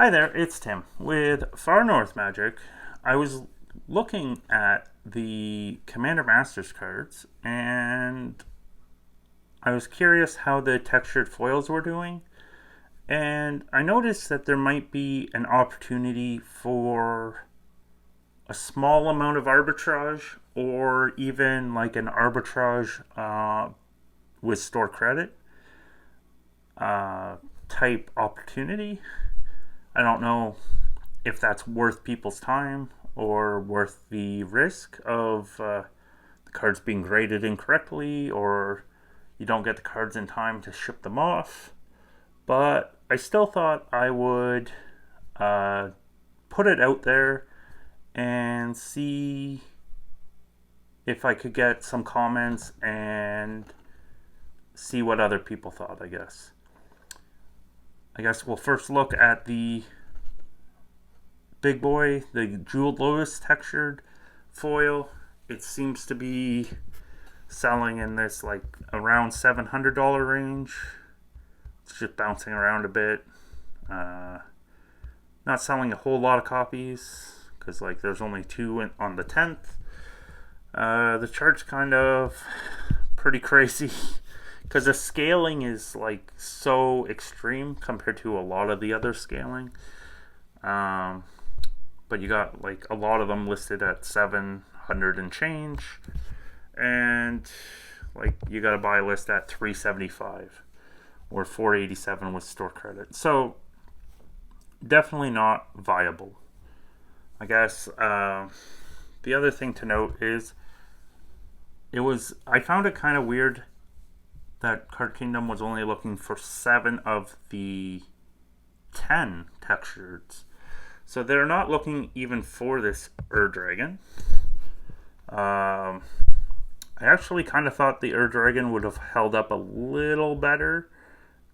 Hi there, it's Tim with Far North Magic. I was looking at the Commander Masters cards and I was curious how the textured foils were doing. And I noticed that there might be an opportunity for a small amount of arbitrage or even like an arbitrage with store credit type opportunity. I don't know if that's worth people's time or worth the risk of the cards being graded incorrectly or you don't get the cards in time to ship them off. But I still thought I would put it out there and see if I could get some comments and see what other people thought, I guess. We'll first look at the big boy, the Jeweled Lotus textured foil. It seems to be selling in this like around $700 range. It's just bouncing around a bit. Not selling a whole lot of copies because like there's only two on the 10th. The chart's kind of pretty crazy because the scaling is like so extreme compared to a lot of the other scaling. But you got like a lot of them listed at 700 and change, and like you got a buy list at 375 or 487 with store credit. So definitely not viable. I guess the other thing to note is I found it kind of weird that Card Kingdom was only looking for 7 of the 10 textures. So they're not looking even for this Dragon. I actually kind of thought the Dragon would have held up a little better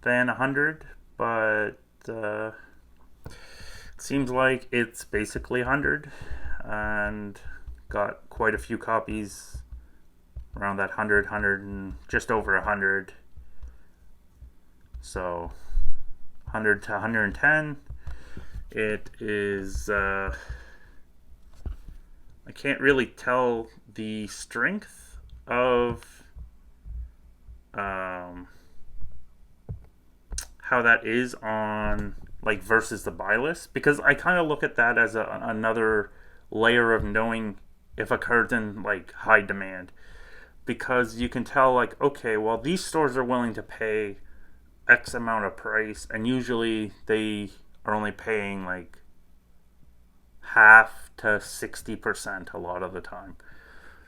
than 100, but it seems like it's basically 100 and got quite a few copies around that 100 and just over 100. So 100 to 110. It is I can't really tell the strength of how that is on like versus the buy list, because I kind of look at that as another layer of knowing if a card's in like high demand, because you can tell like, okay, well, these stores are willing to pay X amount of price, and usually they are only paying like half to 60% a lot of the time.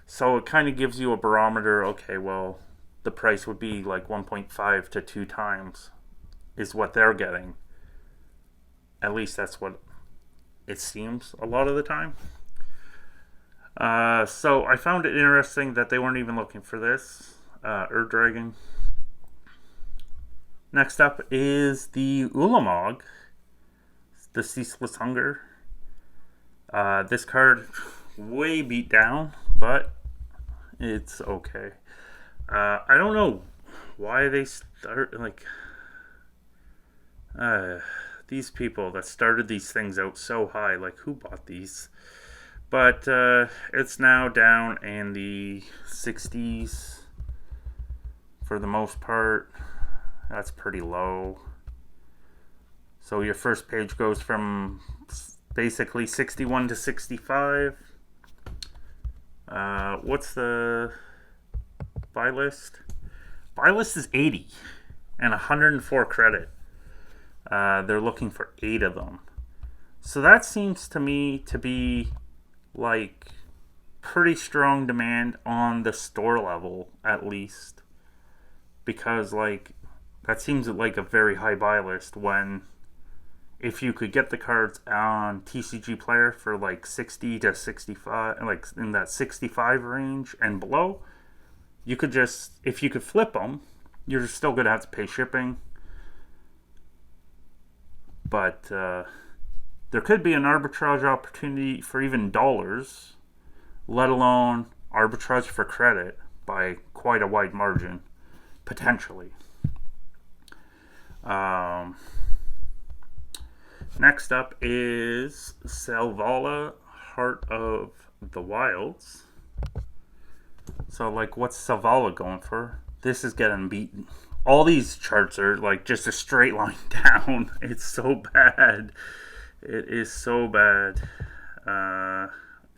So it kind of gives you a barometer. Okay, well, the price would be like 1.5 to 2 times is what they're getting. At least that's what it seems a lot of the time. So I found it interesting that they weren't even looking for this Dragon. Next up is the Ulamog, the Ceaseless Hunger. This card way beat down, but it's okay. I don't know why they start like these people that started these things out so high. Like, who bought these? But it's now down in the 60s for the most part. That's pretty low. So your first page goes from basically 61 to 65. What's the buy list? Buy list is 80 and 104 credit. They're looking for 8 of them. So that seems to me to be like pretty strong demand on the store level, at least, because like that seems like a very high buy list when if you could get the cards on TCG Player for like 60 to 65, like in that 65 range and below, you could just, if you could flip them, you're still going to have to pay shipping. But there could be an arbitrage opportunity for even dollars, let alone arbitrage for credit by quite a wide margin, potentially. Next up is Selvala, Heart of the Wilds. So, like, what's Selvala going for? This is getting beaten. All these charts are, like, just a straight line down. It's so bad. It is so bad.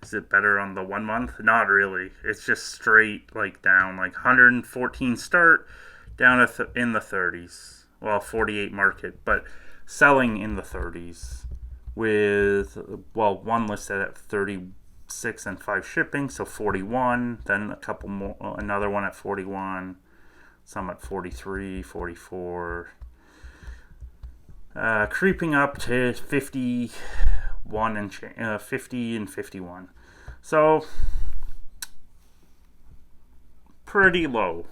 Is it better on the 1 month? Not really. It's just straight, like, down. Like, 114 start, down in the 30s. Well, 48 market, but selling in the 30s. With, well, one listed at 36 and 5 shipping, so 41. Then a couple more, another one at 41. Some at 43, 44. Creeping up to 51 and 50 and 51. So pretty low.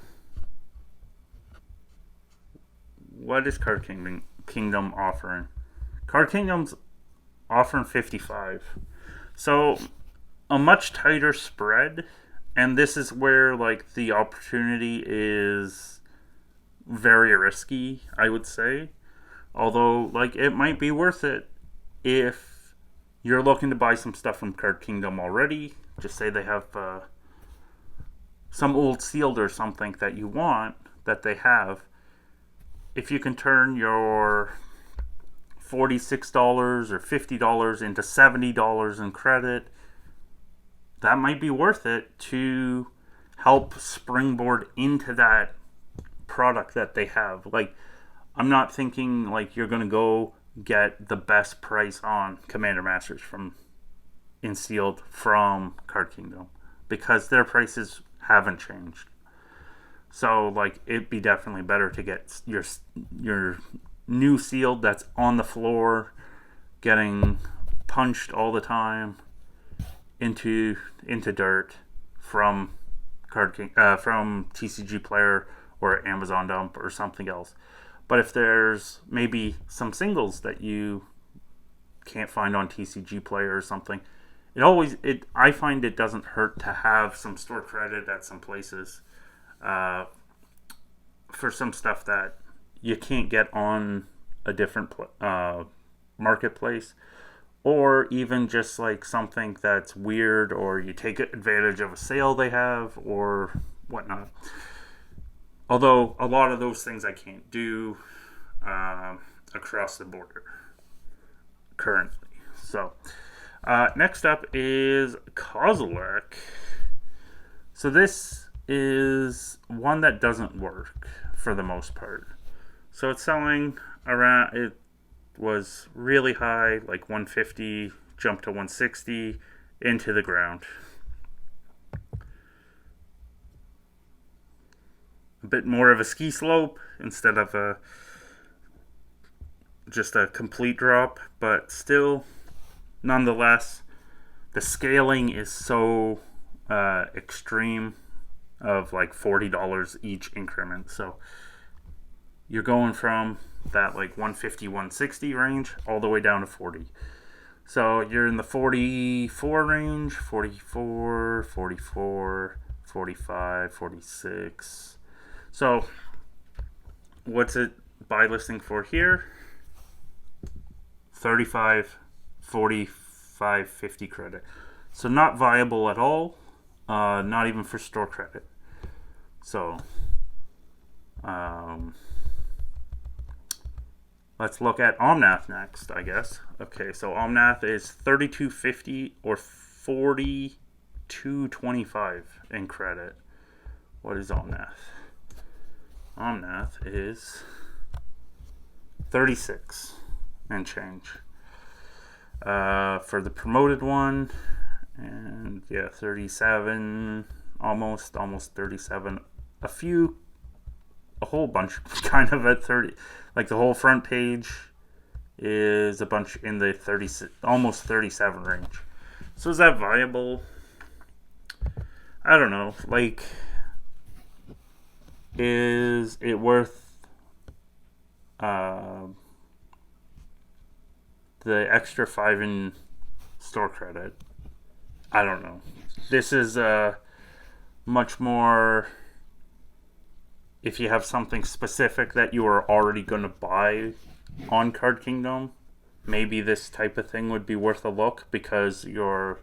What is Card Kingdom offering? Card Kingdom's offering 55. So a much tighter spread, and this is where, like, the opportunity is very risky, I would say. Although, like, it might be worth it if you're looking to buy some stuff from Card Kingdom already. Just say they have some old sealed or something that you want, that they have. If you can turn your $46 or $50 into $70 in credit, that might be worth it to help springboard into that product that they have. Like, I'm not thinking like you're going to go get the best price on Commander Masters in sealed from Card Kingdom, because their prices haven't changed. So, like, it'd be definitely better to get your new sealed that's on the floor, getting punched all the time into dirt from from TCG Player or Amazon Dump or something else. But if there's maybe some singles that you can't find on TCG Player or something, I find it doesn't hurt to have some store credit at some places for some stuff that you can't get on a different marketplace, or even just like something that's weird, or you take advantage of a sale they have or whatnot. Although a lot of those things I can't do across the border currently. So next up is Kozilek. So this is one that doesn't work for the most part. So it's selling around, it was really high, like 150, jumped to 160, into the ground. A bit more of a ski slope instead of just a complete drop, but still, nonetheless, the scaling is so extreme, of like $40 each increment. So you're going from that like 150, 160 range all the way down to 40. So you're in the 44 range, 44, 44, 45, 46. So what's it buy listing for here? 35, 45, 50 credit. So not viable at all. Not even for store credit. So let's look at Omnath next, I guess. Okay, so Omnath is $32.50 or $42.25 in credit. What is Omnath? Omnath is 36 and change for the promoted one, and yeah, 37, almost 37. A whole bunch kind of at 30. Like the whole front page is a bunch in the 30, almost 37 range. So is that viable? I don't know. Like, is it worth the extra 5 in store credit? I don't know. This is much more if you have something specific that you are already going to buy on Card Kingdom, maybe this type of thing would be worth a look because you're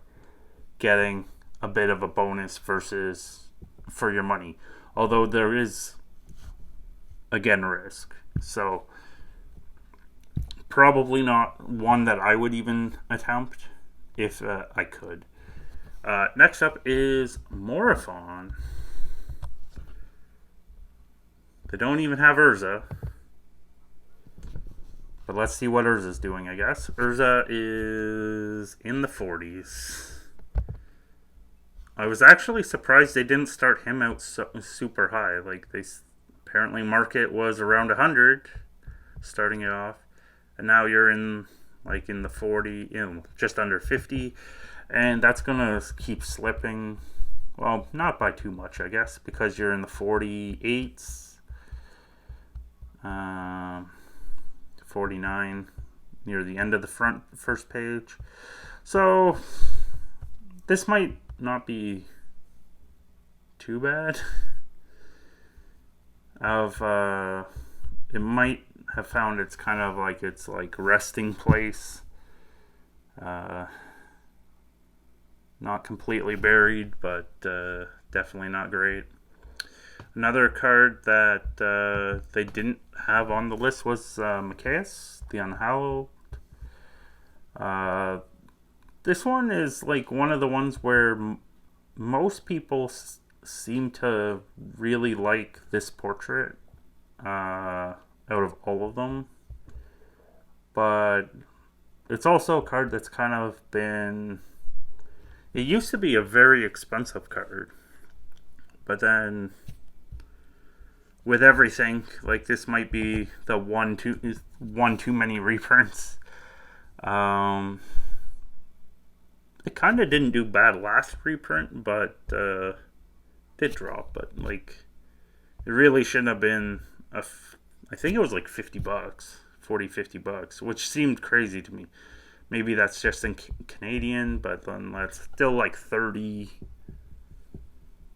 getting a bit of a bonus versus for your money. Although there is, again, risk. So probably not one that I would even attempt if I could. Next up is Morifon. They don't even have Urza. But let's see what Urza's doing, I guess. Urza is in the 40s. I was actually surprised they didn't start him out super high. Like, they apparently market was around 100 starting it off. And now you're in the 40, just under 50. And that's going to keep slipping. Well, not by too much, I guess, because you're in the 48s. 49 near the end of the first page. So this might not be too bad. It might have found its kind of like its like resting place. Not completely buried, but definitely not great. Another card that they didn't have on the list was Machias, the Unhallowed. This one is like one of the ones where most people seem to really like this portrait out of all of them. But it's also a card that's kind of been... It used to be a very expensive card. But then... with everything, like this might be the one too many reprints. It kind of didn't do bad last reprint, but did drop. But like, it really shouldn't have been I think it was like $50, $40-$50, which seemed crazy to me. Maybe that's just in Canadian, but then that's still like 30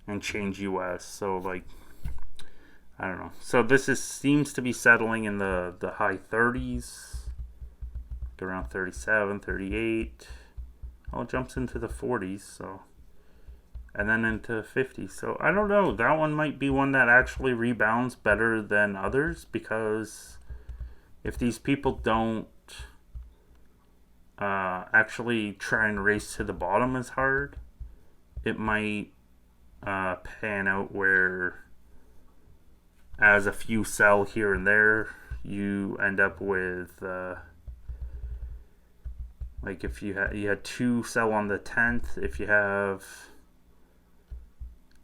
and change US. So like, I don't know. So this seems to be settling in the high 30s, around 37, 38. Oh, it jumps into the 40s, so, and then into 50. So I don't know. That one might be one that actually rebounds better than others, because if these people don't actually try and race to the bottom as hard, it might pan out where, as a few sell here and there, you end up with like if you had 2 sell on the 10th, if you have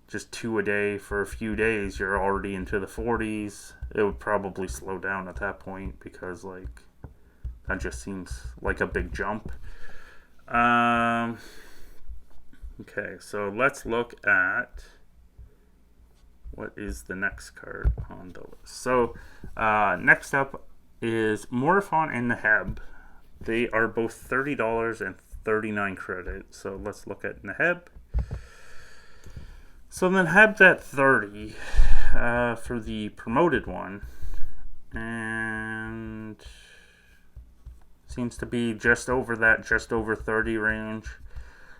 just 2 a day for a few days, you're already into the 40s. It would probably slow down at that point, because like that just seems like a big jump. Okay, so let's look at what is the next card on the list. So next up is Morifon and Neheb. They are both $30 and 39 credit. So let's look at Neheb. So Neheb's at 30 for the promoted one, and seems to be just over 30 range.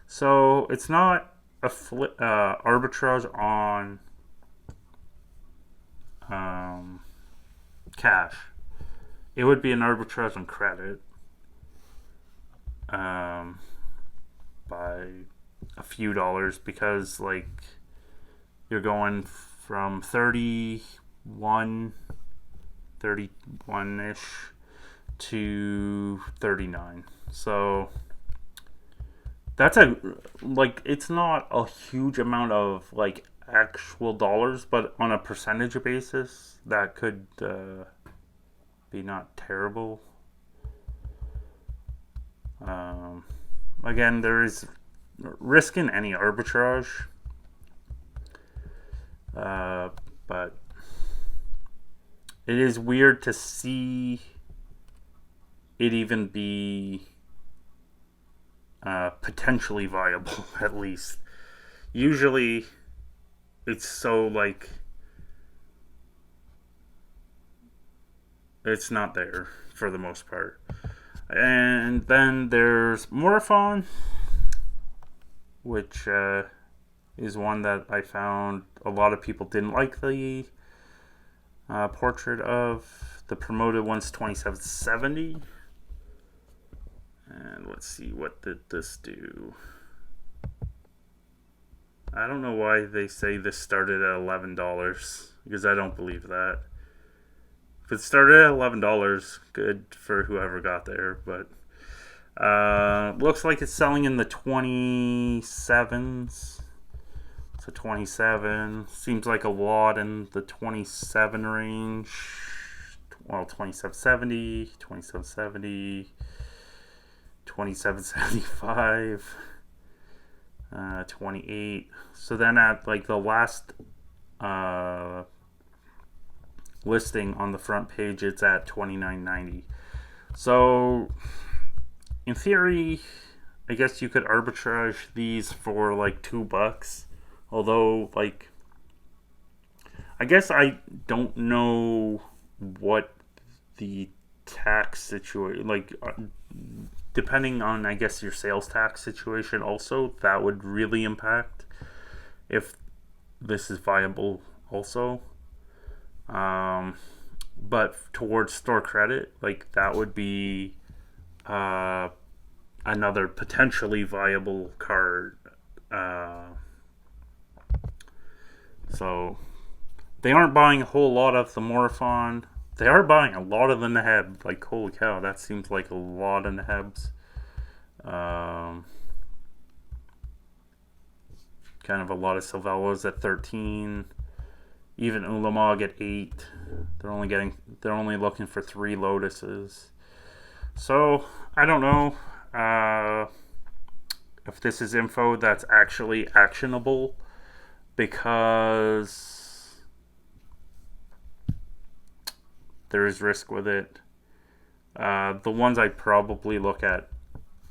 So it's not a arbitrage on cash. It would be an arbitrage on credit by a few dollars, because like you're going from 31-ish to 39. So that's it's not a huge amount of like actual dollars, but on a percentage basis, that could be not terrible. Again, there is risk in any arbitrage, but it is weird to see it even be potentially viable, at least. Usually it's so like it's not there for the most part. And then there's Morphon, which is one that I found a lot of people didn't like the portrait of. The promoted one's 2770. And let's see, what did this do? I don't know why they say this started at $11, because I don't believe that. If it started at $11, good for whoever got there, but looks like it's selling in the 27s. So 27 seems like a lot in the 27 range. Well, 2770, 2770, 2775, 28. So then at like the last listing on the front page, it's at $29.90. So in theory, I guess you could arbitrage these for like $2. Although, like, I guess I don't know what the tax situation, like, depending on, I guess, your sales tax situation also, that would really impact if this is viable also. But towards store credit, like, that would be another potentially viable card. So they aren't buying a whole lot of the Morphon. They are buying a lot of the Neheb. Like, holy cow, that seems like a lot of Nehebs. Kind of a lot of Silvellos at 13. Even Ulamog at 8. They're only looking for 3 Lotuses. So I don't know if this is info that's actually actionable, because there is risk with it. The ones I'd probably look at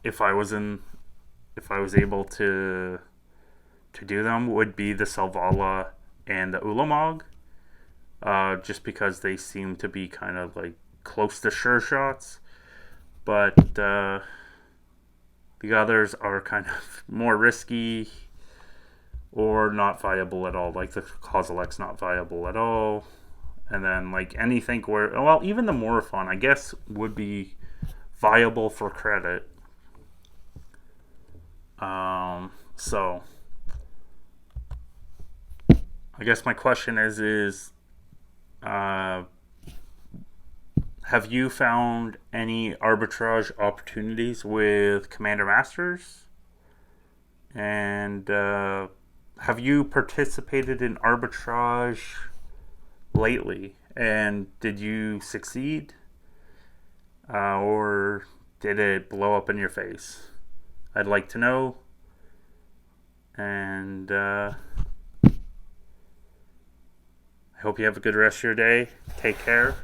if I was able to do them would be the Selvala and the Ulamog, just because they seem to be kind of like close to sure shots, but the others are kind of more risky or not viable at all. Like the Kozilek's not viable at all. And then like anything where, well, even the Morphon, I guess, would be viable for credit. So I guess my question is have you found any arbitrage opportunities with Commander Masters? And have you participated in arbitrage lately? And did you succeed? Or did it blow up in your face? I'd like to know. And I hope you have a good rest of your day. Take care.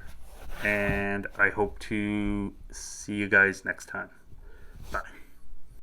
And I hope to see you guys next time. Bye.